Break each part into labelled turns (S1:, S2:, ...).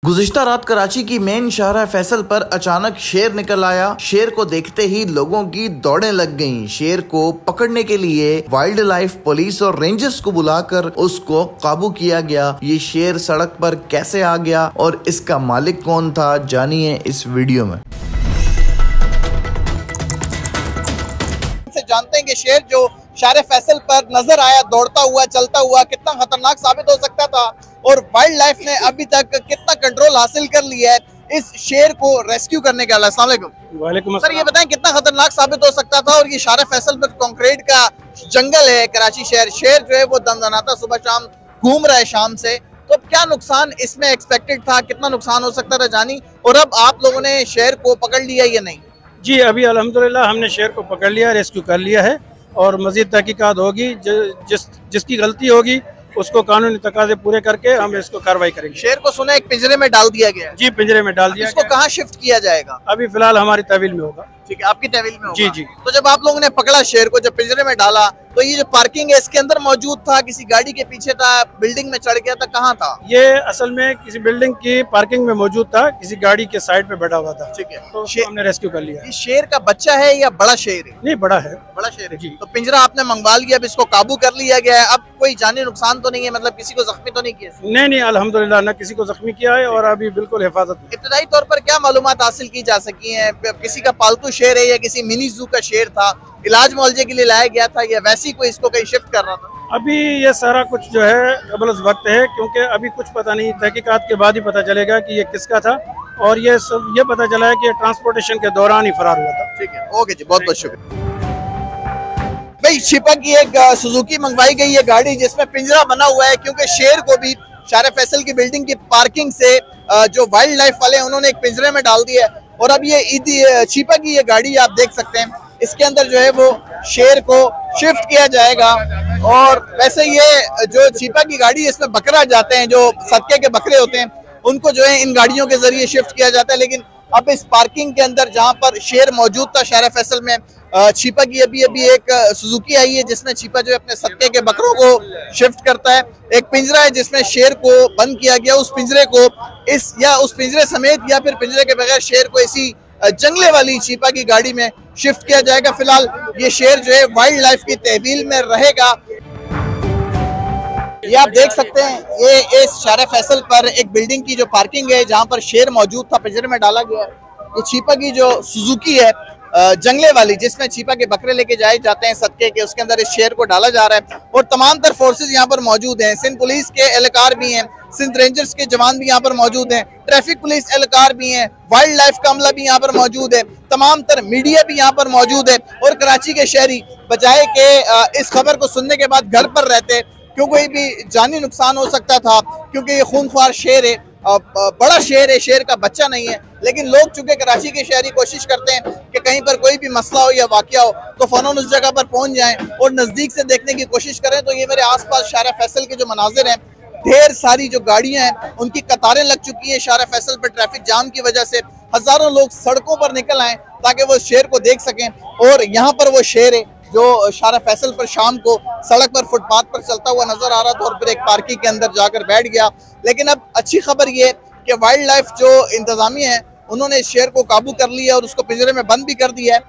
S1: गुज़िश्ता रात कराची की मेन शाहराह फैसल पर अचानक शेर निकल आया। शेर को देखते ही लोगों की दौड़ें लग गईं। शेर को पकड़ने के लिए वाइल्ड लाइफ पुलिस और रेंजर्स को बुलाकर उसको काबू किया गया। ये शेर सड़क पर कैसे आ गया और इसका मालिक कौन था, जानिए इस वीडियो में।
S2: जानते हैं कि शेर जो शाहराह फैसल पर नजर आया दौड़ता हुआ चलता हुआ कितना खतरनाक साबित हो सकता था और वाइल्ड लाइफ ने अभी तक कितना कंट्रोल हासिल कर लिया है इस शेर को रेस्क्यू करने का। अस्सलाम वालेकुम सर, ये बताएं कितना खतरनाक साबित हो सकता था। और ये शाहराह फैसल पर कंक्रीट का जंगल है कराची शहर, शेर जो है वो दंदनाता सुबह शाम घूम रहा है शाम से, तो क्या नुकसान इसमें एक्सपेक्टेड था, कितना नुकसान हो सकता था जानी, और अब आप लोगों ने शेर को पकड़ लिया या नहीं?
S3: जी अभी अल्हम्दुलिल्लाह हमने शेर को पकड़ लिया, रेस्क्यू कर लिया है और मज़ीद तहकीकात होगी। जिसकी गलती होगी उसको कानूनी तकाज़े पूरे करके हम इसको कार्रवाई करेंगे।
S2: शेर को सुना एक पिंजरे में डाल दिया गया है?
S3: जी पिंजरे में डाल दिया।
S2: इसको कहाँ शिफ्ट किया जाएगा?
S3: अभी फिलहाल हमारी तहवील में होगा।
S2: ठीक है, आपकी तहवील में होगा।
S3: जी जी।
S2: तो जब आप लोगों ने पकड़ा शेर को, जब पिंजरे में डाला, तो ये जो पार्किंग है इसके अंदर मौजूद था, किसी गाड़ी के पीछे था, बिल्डिंग में चढ़ गया था, कहाँ था?
S3: ये असल में किसी बिल्डिंग की पार्किंग में मौजूद था, किसी गाड़ी के साइड पे बैठा हुआ था।
S2: ठीक है,
S3: तो हमने रेस्क्यू कर लिया।
S2: ये शेर का बच्चा है या बड़ा शेर है?
S3: नहीं बड़ा है।
S2: बड़ा शेर है
S3: जी।
S2: तो पिंजरा आपने मंगवा लिया, अब इसको काबू कर लिया गया है, अब कोई जानी नुकसान तो नहीं है, मतलब किसी को जख्मी तो नहीं किया?
S3: नहीं अल्हम्दुलिल्लाह न किसी को जख्मी किया है और अभी बिल्कुल हिफाजत में।
S2: इब्तदाई तौर पर क्या मालूमात हासिल की जा सकी है? किसी का पालतू शेर है या किसी मिनी जू का शेर था, इलाज मुआवजे के लिए लाया गया था या वैसे ही कोई इसको कहीं शिफ्ट कर रहा था?
S3: अभी ये सारा कुछ जो है कबल वक्त है, क्योंकि अभी कुछ पता नहीं, तहकीकात के बाद ही पता चलेगा कि ये किसका था, और ये सब ये पता चला है कि ट्रांसपोर्टेशन के दौरान ही फरार हुआ था।
S2: ठीक है, ओके जी, बहुत बहुत शुक्रिया। भाई छिपा की एक सुजुकी मंगवाई गई है गाड़ी जिसमें पिंजरा बना हुआ है, क्योंकि शेर को भी शाहराह फैसल की बिल्डिंग की पार्किंग से जो वाइल्ड लाइफ वाले हैं उन्होंने एक पिंजरे में डाल दिया है। और अब ये छिपा की ये गाड़ी आप देख सकते हैं, इसके अंदर जो है वो शेर को शिफ्ट किया जाएगा। और वैसे ये जो छिपा की गाड़ी है इसमें बकरा जाते हैं, जो सदके के बकरे होते हैं उनको जो है इन गाड़ियों के जरिए शिफ्ट किया जाता है। लेकिन अब इस पार्किंग के अंदर जहां पर शेर मौजूद था शाहराह फैसल में, छिपा की अभी एक सुजुकी आई है जिसमें छिपा जो है अपने सदके के बकरों को शिफ्ट करता है। एक पिंजरा है जिसमें शेर को बंद किया गया, उस पिंजरे को उस पिंजरे समेत या फिर पिंजरे के बगैर शेर को इसी जंगले वाली छिपा की गाड़ी में शिफ्ट किया जाएगा। फिलहाल ये शेर जो है वाइल्ड लाइफ की तहवील में रहेगा। ये आप देख सकते हैं, ये इस शाहराह फैसल पर एक बिल्डिंग की जो पार्किंग है जहां पर शेर मौजूद था, पिंजरे में डाला गया है। ये छिपा की जो सुजुकी है जंगले वाली, जिसमें छिपा के बकरे लेके जाए जाते हैं सदके के, उसके अंदर इस शेर को डाला जा रहा है। और तमाम तर फोर्सेज यहाँ पर मौजूद हैं, सिंध पुलिस के एहलकार भी हैं, सिंध रेंजर्स के जवान भी यहाँ पर मौजूद हैं, ट्रैफिक पुलिस एहलकार भी हैं, वाइल्ड लाइफ का अमला भी यहाँ पर मौजूद है, तमाम तर मीडिया भी यहाँ पर मौजूद है। और कराची के शहरी बजाय के इस खबर को सुनने के बाद घर पर रहते, क्यों कोई भी जानी नुकसान हो सकता था, क्योंकि ये खूनख्वार शेर है, बड़ा शेर है, शेर का बच्चा नहीं है। लेकिन लोग चूंकि कराची के शहरी कोशिश करते हैं कि कहीं पर कोई भी मसला हो या वाकया हो तो फौरन उस जगह पर पहुंच जाएं और नज़दीक से देखने की कोशिश करें। तो ये मेरे आसपास शाहराह फैसल के जो मनाजिर हैं, ढेर सारी जो गाड़ियां हैं उनकी कतारें लग चुकी हैं शाहराह फैसल पर ट्रैफिक जाम की वजह से। हजारों लोग सड़कों पर निकल आए ताकि वो शेर को देख सकें। और यहाँ पर वो शेर है जो शाहराह फैसल पर शाम को सड़क पर फुटपाथ पर चलता हुआ नजर आ रहा था और फिर एक पार्किंग के अंदर जाकर बैठ गया। लेकिन अब अच्छी खबर ये कि वाइल्ड लाइफ जो इंतजामिया है उन्होंने इस शेर को काबू कर लिया और उसको पिंजरे में बंद भी कर दिया है।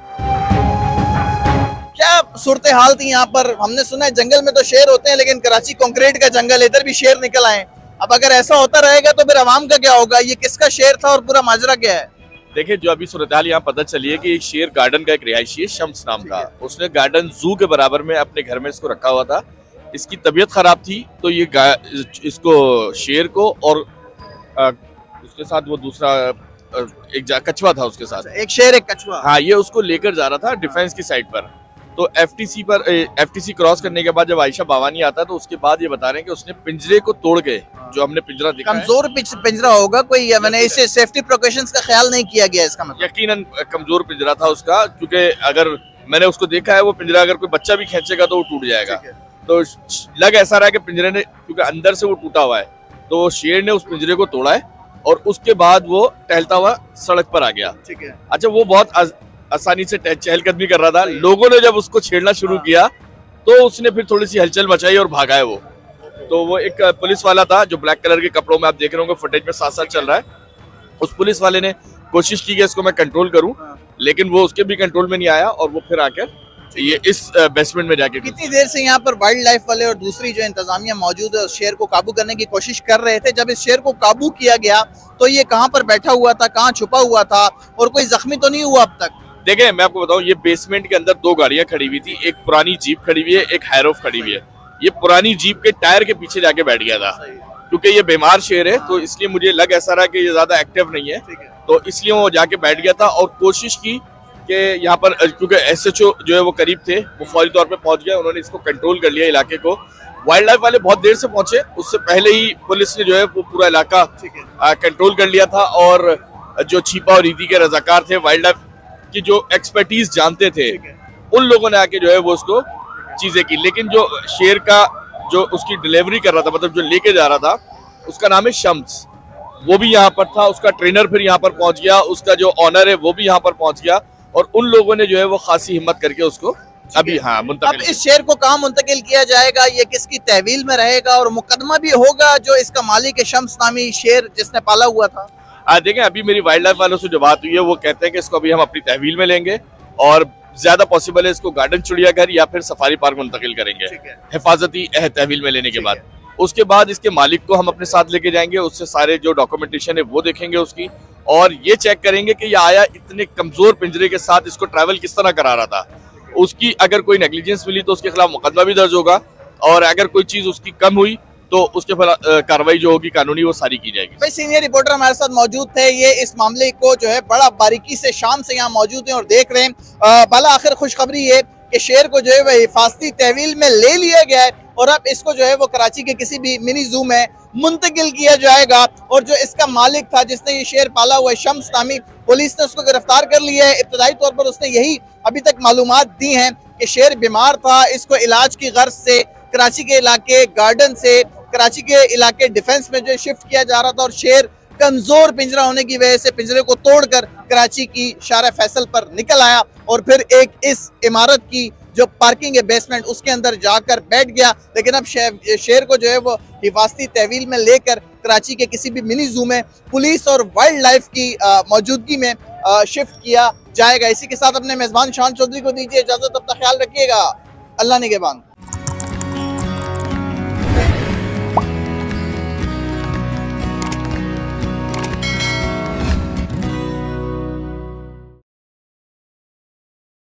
S2: क्या सूरत हाल थी यहाँ पर? हमने सुना है जंगल में तो शेर होते हैं, लेकिन कराची कंक्रीट का जंगल, इधर भी शेर निकल आए। अब अगर ऐसा होता रहेगा तो फिर आवाम का क्या होगा? ये किसका शेर था और पूरा माजरा क्या है?
S4: देखिए, जो अभी सूरत हाल यहाँ पता चली है कि एक शेर गार्डन का एक रिहायशी है शम्स नाम का, उसने गार्डन जू के बराबर में अपने घर में इसको रखा हुआ था। इसकी तबीयत खराब थी तो ये इसको शेर को और उसके साथ वो दूसरा एक कछुआ था उसके साथ,
S2: एक शेर एक कछुआ,
S4: हाँ, ये उसको लेकर जा रहा था डिफेंस की साइड पर। तो एफटीसी क्रॉस करने के बाद जब आयशा बावानी आता है तो उसके बाद ये बता रहे हैं कि उसने पिंजरे को तोड़ के, जो हमने पिंजरा दिखा,
S2: कमजोर पिंजरा होगा कोई, मैंने इसे सेफ्टी प्रिकॉशंस का ख्याल नहीं किया गया इसका मतलब?
S4: यकीनन कमजोर पिंजरा था उसका, क्योंकि अगर मैंने उसको देखा है वो पिंजरा अगर कोई बच्चा भी खींचेगा तो वो टूट जाएगा। तो लग ऐसा रहा है कि पिंजरे ने, क्योंकि अंदर से वो टूटा हुआ है, तो शेर ने उस पिंजरे को तोड़ा है और उसके बाद वो टहलता हुआ सड़क पर आ गया।
S2: ठीक है।
S4: अच्छा, वो बहुत आसानी से चहलकदमी कर रहा था। लोगों ने जब उसको छेड़ना शुरू किया तो उसने फिर थोड़ी सी हलचल मचाई और भागा है वो। तो वो एक पुलिस वाला था जो ब्लैक कलर के कपड़ों में आप देख रहे होंगे, फुटेज में साथ साथ चल रहा है। उस पुलिस वाले ने कोशिश की कि इसको मैं कंट्रोल करूं, लेकिन वो उसके भी कंट्रोल में नहीं आया और वो फिर आकर ये इस बेसमेंट में जाके।
S2: कितनी देर से यहाँ पर वाइल्ड लाइफ वाले और दूसरी जो इंतजामिया मौजूद है उस शेर को काबू करने की कोशिश कर रहे थे? जब इस शेर को काबू किया गया तो ये कहाँ पर बैठा हुआ था, कहाँ छुपा हुआ था और कोई जख्मी तो नहीं हुआ अब तक?
S4: देखिए मैं आपको बताऊं, ये बेसमेंट के अंदर 2 गाड़ियां खड़ी हुई थी, एक पुरानी जीप खड़ी हुई है, एक हैरोफ खड़ी हुई है। ये पुरानी जीप के टायर के पीछे जाके बैठ गया था। क्योंकि ये बीमार शेर है तो इसलिए मुझे लग ऐसा रहा कि ये ज्यादा एक्टिव नहीं है, तो इसलिए वो जाके बैठ गया था और कोशिश की कि यहाँ पर, क्योंकि SHO जो है वो करीब थे, वो फौरी तौर पे पहुंच गए, उन्होंने इसको कंट्रोल कर लिया इलाके को। वाइल्ड लाइफ वाले बहुत देर से पहुंचे, उससे पहले ही पुलिस ने जो है वो पूरा इलाका कंट्रोल कर लिया था। और जो छिपा और ईदी के रजाकार थे, वाइल्ड लाइफ की जो एक्सपर्टीज जानते थे, उन लोगों ने आके जो है वो उसको चीजें की। लेकिन जो शेर का जो उसकी डिलीवरी कर रहा था, मतलब जो लेके जा रहा था, उसका नाम है शम्स, वो भी यहाँ पर था। उसका ट्रेनर फिर यहाँ पर पहुंच गया, उसका जो ऑनर है वो भी यहाँ पर पहुंच गया और उन लोगों ने जो है वो खासी हिम्मत करके उसको अभी मुंतकिल।
S2: अब इस शेर को कहाँ मुंतकिल किया जाएगा? ये किसकी तहवील में रहेगा और मुकदमा भी होगा जो इसका मालिक है शम्स नामी शेर जिसने पाला हुआ था?
S4: देखें, अभी मेरी वाइल्ड लाइफ वालों से जो बात हुई है वो कहते हैं कि इसको अभी हम अपनी तहवील में लेंगे और ज्यादा पॉसिबल है इसको गार्डन चिड़ियाघर या फिर सफारी पार्क मुंतकिल करेंगे हिफाजती तहवील में लेने के बाद। उसके बाद इसके मालिक को हम अपने साथ लेके जाएंगे, उससे सारे जो डॉक्यूमेंटेशन है वो देखेंगे उसकी, और ये चेक करेंगे कि ये आया इतने कमजोर पिंजरे के साथ इसको ट्रैवल किस तरह करा रहा था। उसकी अगर कोई नेग्लिजेंस मिली तो उसके खिलाफ मुकदमा भी दर्ज होगा, और अगर कोई चीज उसकी कम हुई तो उसके कार्रवाई जो होगी कानूनी वो सारी की जाएगी।
S2: भाई सीनियर रिपोर्टर हमारे साथ मौजूद थे, ये इस मामले को जो है बड़ा बारीकी से शाम से यहाँ मौजूद हैं और देख रहे हैं। बाला आखिर खुशखबरी है कि शेर को जो है वह हिफाजती तहवील में ले लिया गया है और अब इसको जो है वो कराची के किसी भी मिनी जू में मुंतकिल किया जाएगा। और जो इसका मालिक था जिसने ये शेर पाला हुआ है शम्स नामी, पुलिस ने उसको गिरफ्तार कर लिया है। इब्तदाई तौर पर उसने यही अभी तक मालूमात दी हैं कि शेर बीमार था, इसको इलाज की गर्ज से कराची के इलाके गार्डन से कराची के इलाके डिफेंस में जो शिफ्ट किया जा रहा था और शेर कमजोर पिंजरा होने की वजह से पिंजरे को तोड़कर कराची की शारा फैसल पर निकल आया और फिर एक इस इमारत की जो पार्किंग है बेसमेंट उसके अंदर जाकर बैठ गया। लेकिन अब शेर को जो है वो हिफाजती तहवील में लेकर कराची के किसी भी मिनी जू में पुलिस और वाइल्ड लाइफ की मौजूदगी में शिफ्ट किया जाएगा। इसी के साथ अपने मेजबान शान चौधरी को दीजिए इजाजत, अपना ख्याल रखिएगा। अल्लाह निगहबान।